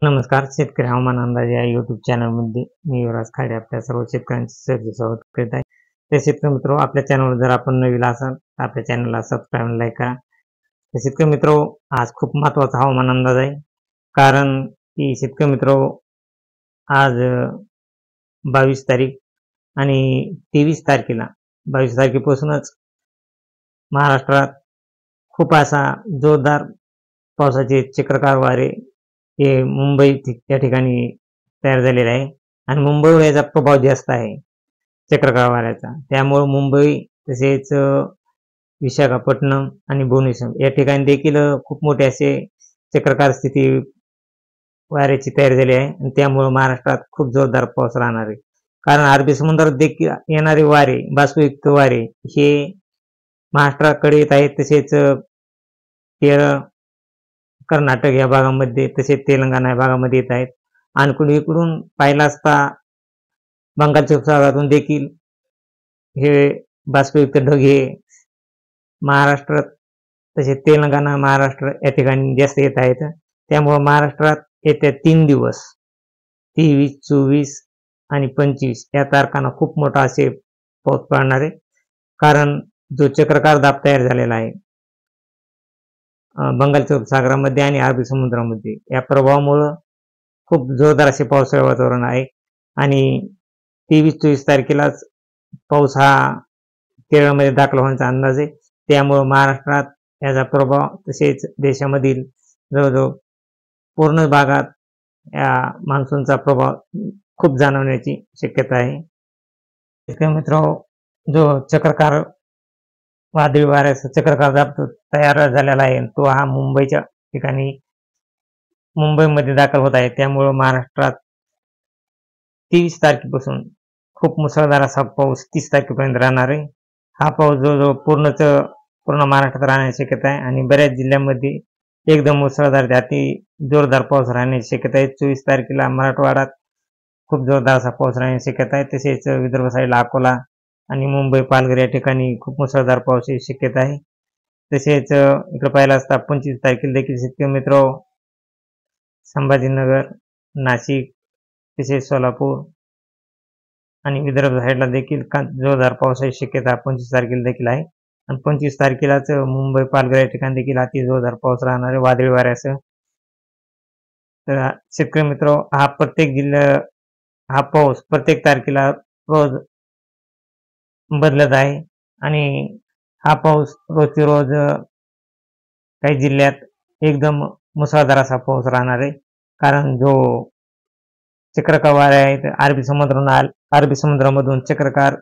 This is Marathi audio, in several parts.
नमस्कार. शेतकरी हवामान अंदाज या YouTube चॅनलमध्ये मी युवराज खाडे आपल्या सर्व शेतकऱ्यांचे सहर्ष स्वागत करीत आहे. तर शेतकरी मित्र, आपल्या चॅनलवर जर आपण नवीन असाल तर आपल्या चॅनलला सबस्क्राईब आणि लाईक करा. तर शेतकरी मित्र, आज खूप महत्त्वाचा हवामान अंदाज आहे. कारण की शेतकरी मित्र, आज 22 तारीख आणि 23 तारखेला 22 तारखेपासूनच महाराष्ट्रात खूप असा जोरदार पावसाचे चक्रकार वारे हे मुंबई या ठिकाणी तयार झालेले आहे आणि मुंबईवर याचा प्रभाव जास्त आहे चक्रकार वाऱ्याचा. त्यामुळे मुंबई तसेच विशाखापट्टणम आणि भुवनेश्वर या ठिकाणी देखील खूप मोठे असे चक्रकार स्थिती वाऱ्याची तयार झाली आहे आणि त्यामुळे महाराष्ट्रात खूप जोरदार पाऊस राहणार आहे. कारण अरबी समुद्रात देखील येणारे वारे, बाष्पयुक्त वारे हे महाराष्ट्राकडे येत आहेत. तसेच केरळ, कर्नाटक या भागामध्ये तसेच तेलंगणा या भागामध्ये येत आहेत. आणि इकडून पाहिला असता बंगालच्या उपसागरातून देखील हे बाष्पयुक्त ढग हे महाराष्ट्रात तसेच तेलंगणा, महाराष्ट्र या ठिकाणी जास्त येत आहेत. त्यामुळे महाराष्ट्रात येत्या 3 दिवस 23, 24 आणि 25 या तारखांना खूप मोठा असे पाऊस पडणार आहे. कारण जो चक्रकार दाब तयार झालेला आहे बंगालच्या उपसागरामध्ये आणि अरबी समुद्रामध्ये, या प्रभावामुळे खूप जोरदार असे पावसाळे वातावरण आहे. आणि 23-24 तारखेलाच पाऊस हा केरळमध्ये दाखल होण्याचा अंदाज आहे. त्यामुळे महाराष्ट्रात याचा प्रभाव तसेच देशामधील जवळजवळ पूर्ण भागात या मान्सूनचा प्रभाव खूप जाणवण्याची शक्यता आहे. मित्र, जो चक्रकार वादळी वाऱ्याचा चक्रकार दाब तयार झालेला आहे तो हा मुंबईच्या ठिकाणी मुंबईमध्ये दाखल होत आहे. त्यामुळे महाराष्ट्रात 23 तारखेपासून खूप मुसळधार असा पाऊस 30 तारखेपर्यंत राहणार आहे. हा पाऊस जवळजवळ पूर्ण महाराष्ट्रात राहण्याची शक्यता आहे आणि बऱ्याच जिल्ह्यांमध्ये एकदम मुसळधार ते अति जोरदार पाऊस राहण्याची शक्यता आहे. 24 तारखेला मराठवाड्यात खूप जोरदार असा पाऊस राहण्याची शक्यता आहे. तसेच विदर्भ साईडला अकोला आणि मुंबई, पालघर या ठिकाणी खूप मुसळधार पावसाची शक्यता आहे. तसेच इकडे पाहिलं असता 25 तारखेला देखील शेतकरी मित्र संभाजीनगर, नाशिक तसेच सोलापूर आणि विदर्भ साईडला देखील जोरदार पावसाची शक्यता 25 तारखेला देखील आहे. आणि 25 तारखेलाच मुंबई, पालघर या ठिकाणी देखील अति जोरदार पाऊस राहणार आहे वादळी वाऱ्यासह. तर शेतकरी मित्र, हा पाऊस प्रत्येक तारखेला रोज बदलत आहे आणि हा पाऊस रोजची रोज काही जिल्ह्यात एकदम मुसळधार असा पाऊस राहणार आहे. कारण जो चक्रकार वारे आहेत अरबी समुद्रामधून चक्रकार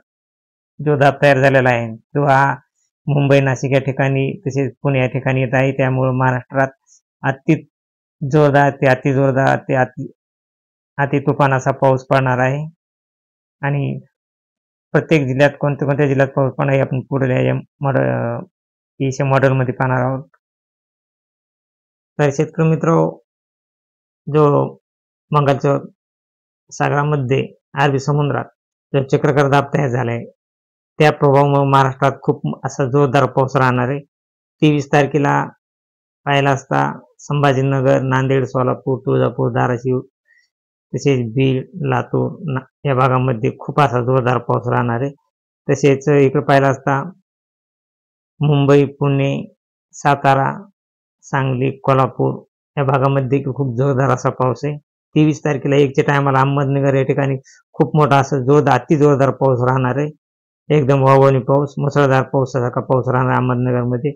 जो दाब तयार झालेला आहे तो हा मुंबई, नाशिक या ठिकाणी तसेच पुणे या ठिकाणी येत आहे. त्यामुळे महाराष्ट्रात अति जोरदार ते अति जोरदार ते अति तुफान असा पाऊस पडणार आहे. आणि प्रत्येक जिल्ह्यात कोणत्या जिल्ह्यात पाऊस पडणार आहे आपण पुढे मॉडेलमध्ये पाहणार आहोत. तर शेतकरी मित्र, जो बंगालच्या सागरामध्ये अरबी समुद्रात जो चक्रकार दाब तयार झालाय त्या प्रभावामुळे महाराष्ट्रात खूप असा जोरदार पाऊस राहणार आहे. 23 तारखेला पाहिला असता संभाजीनगर, नांदेड, सोलापूर, तुळजापूर, धाराशिव तसेच बीड, लातूर या भागामध्ये खूप असा जोरदार पाऊस राहणार आहे. तसेच इकडे पाहिला असता मुंबई, पुणे, सातारा, सांगली, कोल्हापूर या भागामध्ये खूप जोरदार असा पाऊस आहे. 23 तारखेला 1च्या टायमाला अहमदनगर या ठिकाणी खूप मोठा असा अति जोरदार पाऊस राहणार आहे. एकदम वावणी पाऊस, मुसळधार पावसासारखा पाऊस राहणार अहमदनगरमध्ये.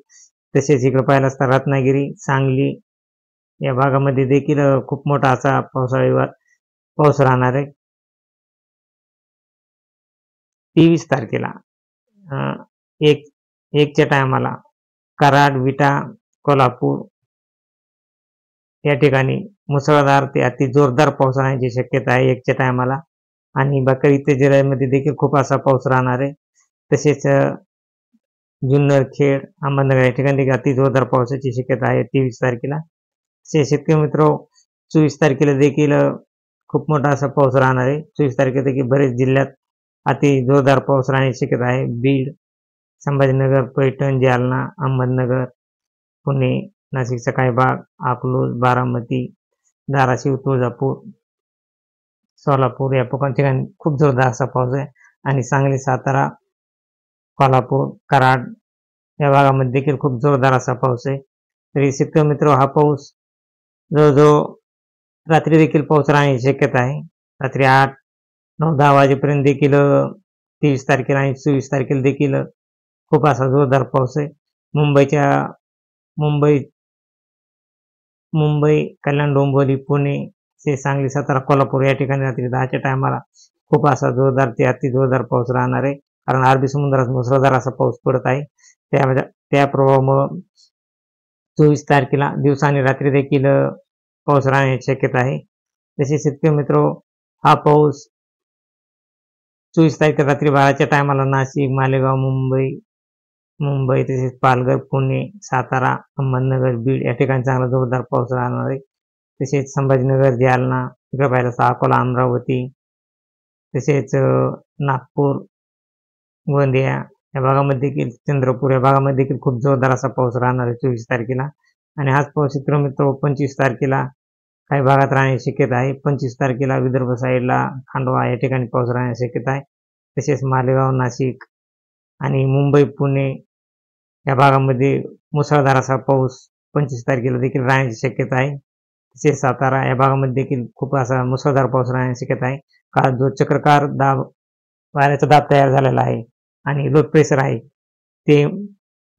तसेच इकडे पाहिला असता रत्नागिरी, सांगली या भागामध्ये देखील खूप मोठा असा पाऊस राहणार आहे. 23 तारखेला 1च्या टायमाला कराड, विटा, कोल्हापूर या ठिकाणी मुसळधार ते अति जोरदार पाऊस राहण्याची शक्यता आहे 1च्या टायमाला. आणि बाकी इतर जिल्ह्यांमध्ये देखील खूप असा पाऊस राहणार आहे. तसेच जुन्नर, खेड, अहमदनगर या ठिकाणी देखील अति जोरदार पावसाची शक्यता आहे 23 तारखेला. शेतकरी मित्र, 24 तारखेला देखील खूप मोठा असा पाऊस राहणार आहे. 24 तारखेला देखील बरेच जिल्ह्यात अति जोरदार पाऊस राहण्याची शक्यता आहे. बीड, संभाजीनगर, पैठण, जालना, अहमदनगर, पुणे, नाशिकचा काही भाग, अकलूज, बारामती, धाराशिव, तुळजापूर, सोलापूर या ठिकाणी खूप जोरदार असा पाऊस आहे. आणि सांगली, सातारा, कोल्हापूर, कराड या भागामध्ये देखील खूप जोरदार असा पाऊस आहे. तरी शेतकरी मित्र, हा पाऊस जवळजवळ रात्री देखील पाऊस राहण्याची शक्यता आहे. रात्री 8, 9, 10 वाजेपर्यंत देखील 23 तारखेला आणि 24 तारखेला देखील खूप असा जोरदार पाऊस आहे. मुंबई, कल्याण, डोंबिवली, पुणे ते सांगली, सातारा, कोल्हापूर या ठिकाणी रात्री 10च्या टायमाला खूप असा जोरदार ते अति जोरदार पाऊस राहणार आहे. कारण अरबी समुद्रात मुसळधार असा पाऊस पडत आहे. त्या प्रभावामुळे 24 तारखेला दिवसा आणि रात्री देखील पाऊस राहण्याची शक्यता आहे. तसेच शेतकरी मित्र, हा पाऊस 24 तारखेला रात्री 12च्या टायमाला नाशिक, मालेगाव, मुंबई तसेच पालघर, पुणे, सातारा, अहमदनगर, बीड या ठिकाणी चांगला जोरदार पाऊस राहणार आहे. तसेच संभाजीनगर, जालना, इकडे पाहिलं तर अकोला, अमरावती तसेच नागपूर, गोंदिया या भागामध्ये देखील, चंद्रपूर या भागामध्ये देखील खूप जोरदार असा पाऊस राहणार आहे 24 तारखेला. आणि हाच पाऊस मित्र 25 तारखेला काही भागात राहण्याची शक्यता आहे. 25 तारखेला विदर्भ साईडला, खांडवा या ठिकाणी पाऊस राहण्याची शक्यता आहे. तसेच मालेगाव, नाशिक आणि मुंबई, पुणे या भागामध्ये मुसळधार असा पाऊस 25 तारखेला देखील राहण्याची शक्यता आहे. तसेच सातारा या भागामध्ये देखील खूप असा मुसळधार पाऊस राहण्याची शक्यता आहे. कारण जो चक्रकार वाऱ्याचा दाब तयार झालेला आहे आणि लो प्रेशर आहे ते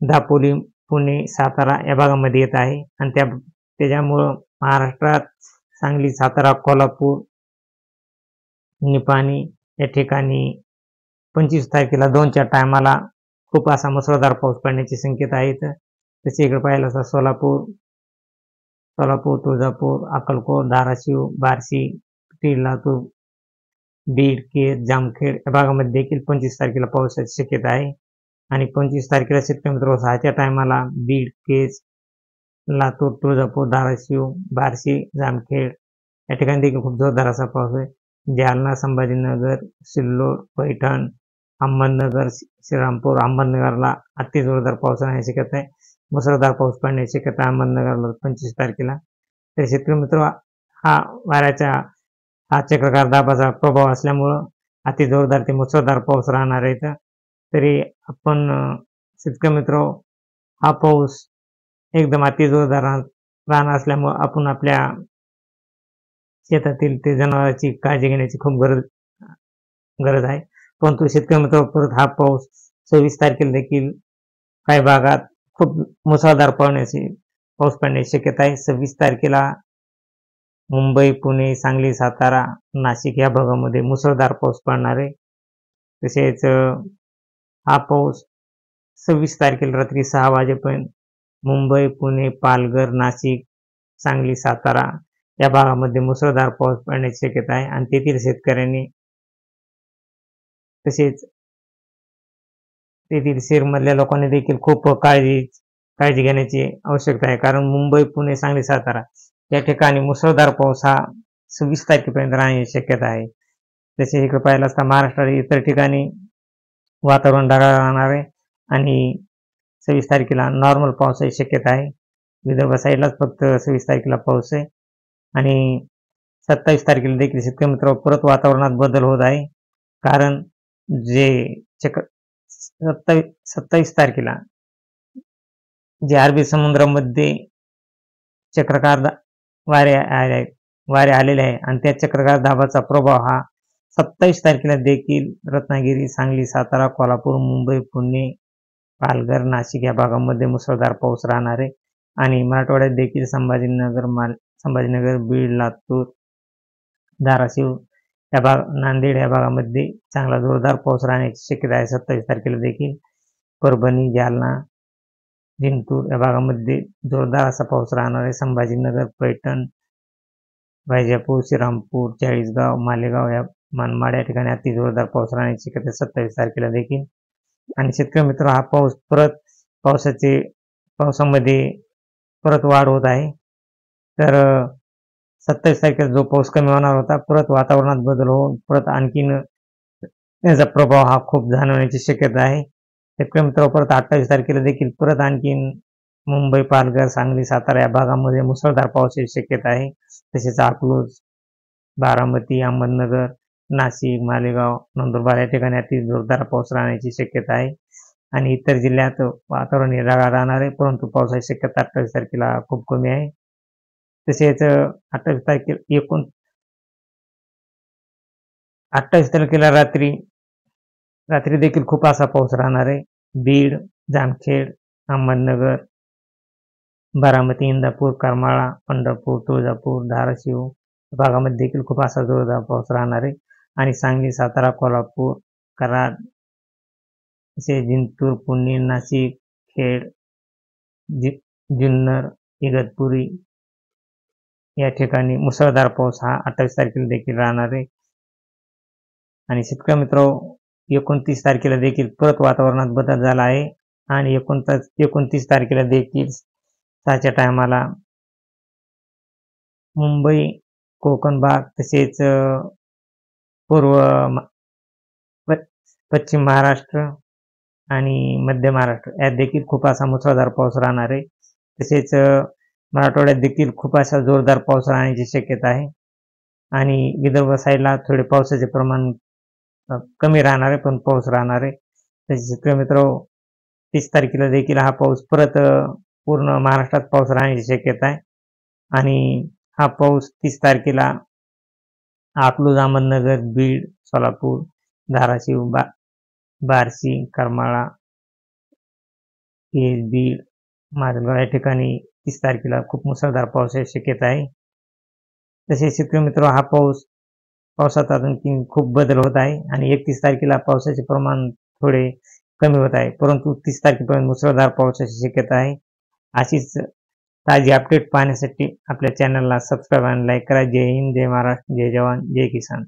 दापोली, पुणे, सातारा या भागामध्ये येत आहे. आणि त्याच्यामुळं महाराष्ट्रात सांगली, सातारा, कोल्हापूर, निपाणी या ठिकाणी 25 तारखेला 2च्या टायमाला खूप असा मुसळधार पाऊस पडण्याची संकेत आहेत. तसे इकडे पाहिलं असता सोलापूर, तुळजापूर, अक्कलकोट, धाराशिव, बार्शी, लातूर, बीड, केज, जामखेड या भागामध्ये देखील 25 तारखेला पावसाची शक्यता आहे. आणि 25 तारखेला शेतकरी मित्र 6च्या टायमाला बीड, केज, लातूर, तुळजापूर, धाराशिव, बार्शी, जामखेड या ठिकाणी देखील खूप जोरदार असा पाऊस आहे. जालना, संभाजीनगर, सिल्लोड, पैठण, अहमदनगर, श्रीरामपूर, अहमदनगरला अति जोरदार पाऊस राहण्याची शक्यता आहे. मुसळधार पाऊस पडण्याची शक्यता अहमदनगरला 25 तारखेला. तर शेतकरी मित्र, हा चक्रकार दाबाचा प्रभाव असल्यामुळं अति जोरदार ते मुसळधार पाऊस राहणार आहे. तरी आपण शेतकरी मित्र, हा पाऊस एकदम अति जोरदार राहणार असल्यामुळं आपण आपल्या शेतातील ते जनावरांची काळजी घेण्याची खूप गरज आहे. परंतु शेतकरी मित्र, परत हा पाऊस 26 तारखेला देखील काही भागात खूप मुसळधार पाऊस पडण्याची शक्यता आहे. 26 तारखेला मुंबई, पुणे, सांगली, सातारा, नाशिक या भागामध्ये मुसळधार पाऊस पडणार आहे. तसेच हा पाऊस 26 तारखेला रात्री 6 वाजेपर्यंत मुंबई, पुणे, पालघर, नाशिक, सांगली, सातारा या भागामध्ये मुसळधार पाऊस पडण्याची शक्यता आहे. आणि तेथील शेतकऱ्यांनी तसेच तेथील शहरामधल्या लोकांनी देखील खूप काळजी घेण्याची आवश्यकता आहे. कारण मुंबई, पुणे, सांगली, सातारा या ठिकाणी मुसळधार पाऊस हा 26 तारखेपर्यंत राहण्याची शक्यता आहे. तसे इकडे पाहिलं असता महाराष्ट्रात इतर ठिकाणी वातावरण ढगाळ राहणार आहे आणि 26 तारखेला नॉर्मल पावसाची शक्यता आहे. विदर्भ साईडलाच फक्त 26 तारखेला पाऊस आहे. आणि 27 तारखेला देखील शेतकरी मित्र परत वातावरणात बदल होत आहे. कारण जे 27 तारखेला जे अरबी समुद्रामध्ये चक्रकार वारे आलेले आहे आणि त्या चक्रकार दाबाचा प्रभाव हा 27 तारखेला देखील रत्नागिरी, सांगली, सातारा, कोल्हापूर, मुंबई, पुणे, पालघर, नाशिक या भागामध्ये मुसळधार पाऊस राहणार आहे. आणि मराठवाड्यात देखील संभाजीनगर, बीड, लातूर, धाराशिव नांदेड या भागामध्ये चांगला जोरदार पाऊस राहण्याची शक्यता आहे. 27 तारखेला देखील परभणी, जालना, जिंतूर या भागामध्ये जोरदार असा पाऊस राहणार आहे. संभाजीनगर, पैठण, वैजापूर, श्रीरामपूर, चाळीसगाव, मालेगाव या मनमाड या ठिकाणी अति जोरदार पाऊस राहण्याची शक्यता 27 तारखेला देखील. आणि शेतकरी मित्र, हा पाऊस पावसामध्ये परत वाढ होत आहे. तर 27 तारखेला जो पाऊस कमी होणार होता, परत वातावरणात बदल होऊन परत आणखीन याचा प्रभाव हा खूप जाणवण्याची शक्यता आहे. शेतकरी मित्र, परत 28 तारखेला देखील परत आणखीन मुंबई, पालघर, सांगली, सातारा या भागामध्ये मुसळधार पावसाची शक्यता आहे. तसेच अकलूज, बारामती, अहमदनगर, नाशिक, मालेगाव, नंदुरबार या ठिकाणी अति जोरदार पाऊस राहण्याची शक्यता आहे. आणि इतर जिल्ह्यात वातावरण ढगाळ राहणार आहे, परंतु पावसाची शक्यता 28 तारखेला खूप कमी आहे. तसेच 28 तारखेला रात्री देखील खूप असा पाऊस राहणार आहे. बीड, जामखेड, अहमदनगर, बारामती, इंदापूर, करमाळा, पंढरपूर, तुळजापूर, धाराशिव भागामध्ये देखील खूप असा जोरदार पाऊस राहणार आहे. आणि सांगली, सातारा, कोल्हापूर, कराड, तसेच जिंतूर, पुणे, नाशिक, खेड, जुन्नर, इगतपुरी या ठिकाणी मुसळधार पाऊस हा 28 तारखेला देखील राहणार आहे. आणि शेतकरी मित्रांनो, 29 तारखेला देखील परत वातावरणात बदल झाला आहे. आणि 29 तारखेला देखील 6च्या टायमाला मुंबई, कोकण भाग, तसेच पश्चिम महाराष्ट्र आणि मध्य महाराष्ट्र यात देखील खूप असा मुसळधार पाऊस राहणार आहे. तसेच मराठवाड्यात देखील खूप असा जोरदार पाऊस राहण्याची शक्यता आहे. आणि विदर्भ साईडला थोडे पावसाचे प्रमाण कमी राहणार आहे, पण पाऊस राहणार आहे. तसेच शेतकरी मित्रांनो, 30 तारखेला देखील हा पाऊस परत पूर्ण महाराष्ट्रात पाऊस राहण्याची शक्यता आहे. आणि हा पाऊस 30 तारखेला अकलूज, अहमदनगर, बीड, सोलापूर, धाराशिव, बार्शी, करमाळा, बीड, माजलगाव या ठिकाणी 30 तारखेला खूप मुसळधार पावसाची शक्यता आहे. तसेच शेतकरी मित्रांनो, हा पावसात आणखी खूप बदल होत आहे. आणि 31 तारखेला पावसाचे प्रमाण थोडे कमी होत आहे, परंतु 30 तारखेपर्यंत मुसळधार पावसाची शक्यता आहे. अशीच ताजी अपडेट पाहण्यासाठी आपल्या चॅनलला सबस्क्राईब आणि लाईक करा. जय हिंद, जय महाराष्ट्र, जय जवान, जय किसान.